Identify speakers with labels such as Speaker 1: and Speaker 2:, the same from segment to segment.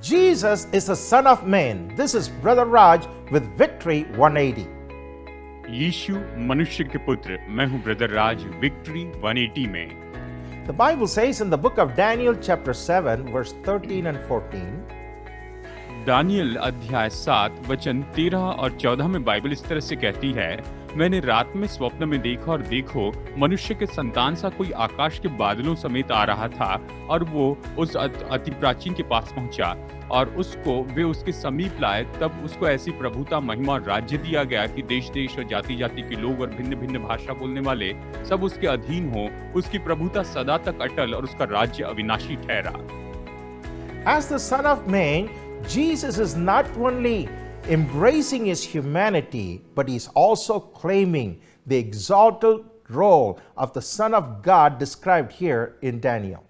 Speaker 1: Jesus is the Son of Man. This is Brother Raj with Victory 180.
Speaker 2: यीशु मनुष्य के पुत्र। मैं हूं ब्रदर राज, विक्ट्री 180 में।
Speaker 1: The Bible says in the book of Daniel chapter 7 verse 13 and 14,
Speaker 2: Daniel अध्याय 7 वचन 13 और 14 में बाइबल इस तरह से कहती है, मैंने रात में स्वप्न में देखा और देखो मनुष्य के संतान सा कोई आकाश के बादलों समेत आ रहा था और वो उस अति प्राचीन के पास पहुंचा और उसको वे उसके समीप लाए। तब उसको ऐसी प्रभुता, महिमा और राज्य दिया गया कि देश देश और जाति जाति के लोग और भिन्न भिन्न भाषा बोलने वाले सब उसके अधीन हो। उसकी प्रभुता सदा तक अटल और उसका राज्य अविनाशी ठहरा।
Speaker 1: as the Son of Man, Jesus is not only embracing his humanity, but he's also claiming the exalted role of the Son of God described here in Daniel.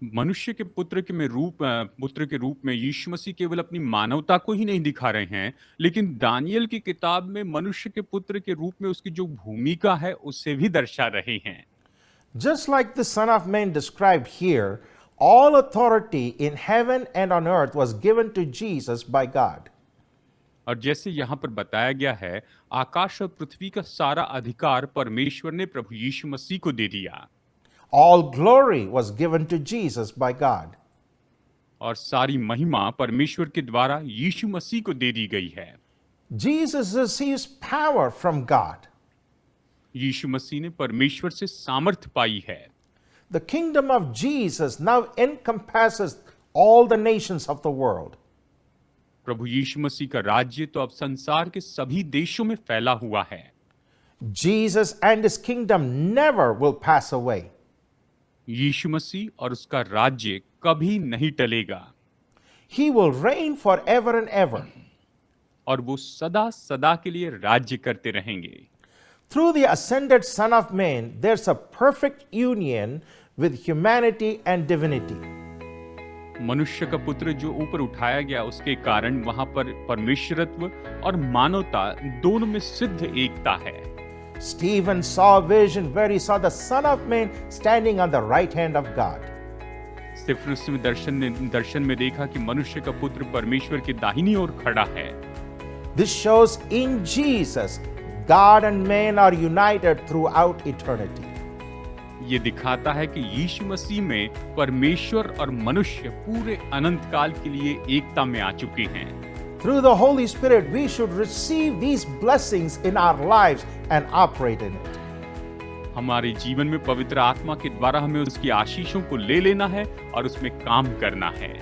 Speaker 2: मनुष्य के पुत्र के रूप में यीशु मसीह केवल अपनी मानवता को ही नहीं दिखा रहे हैं, लेकिन दानियल की किताब में मनुष्य के पुत्र के रूप में उसकी जो भूमिका है उसे भी दर्शा रहे हैं।
Speaker 1: Just like the Son of Man described here, all authority in heaven and on earth was given to Jesus by God.
Speaker 2: और जैसे यहाँ पर बताया गया है, आकाश और पृथ्वी का सारा अधिकार परमेश्वर ने प्रभु यीशु मसीह को दे दिया।
Speaker 1: All glory was given to Jesus by God.
Speaker 2: और सारी महिमा परमेश्वर के द्वारा यीशु मसीह को दे दी गई है।
Speaker 1: Jesus receives power from God.
Speaker 2: यीशु मसीह ने परमेश्वर से सामर्थ पाई है।
Speaker 1: The kingdom of Jesus now encompasses all the nations of the world.
Speaker 2: प्रभु यीशु मसीह का राज्य तो अब संसार के सभी देशों में फैला हुआ है।
Speaker 1: Jesus and his kingdom never will pass away.
Speaker 2: यीशु मसीह और उसका राज्य कभी नहीं टलेगा।
Speaker 1: He will reign forever and ever.
Speaker 2: और वो सदा सदा के लिए राज्य करते रहेंगे।
Speaker 1: Through the ascended Son of Man, there's a perfect union with humanity and divinity.
Speaker 2: मनुष्य का पुत्र जो ऊपर उठाया गया, उसके कारण वहां पर परमेश्वरत्व और मानवता दोनों में सिद्ध एकता है।
Speaker 1: Stephen saw a vision where he saw the Son of Man standing on the right hand of God.
Speaker 2: स्तिफनुस ने दर्शन में देखा कि मनुष्य का पुत्र परमेश्वर की दाहिनी ओर खड़ा है।
Speaker 1: This shows in Jesus, God and man are united throughout eternity.
Speaker 2: ये दिखाता है कि यीशु मसीह में परमेश्वर और मनुष्य पूरे अनंत काल के लिए एकता में आ चुके हैं।
Speaker 1: Through the Holy Spirit, we should receive these blessings in our lives and operate in it.
Speaker 2: हमारे जीवन में पवित्र आत्मा के द्वारा हमें उसकी आशीषों को ले लेना है और उसमें काम करना है।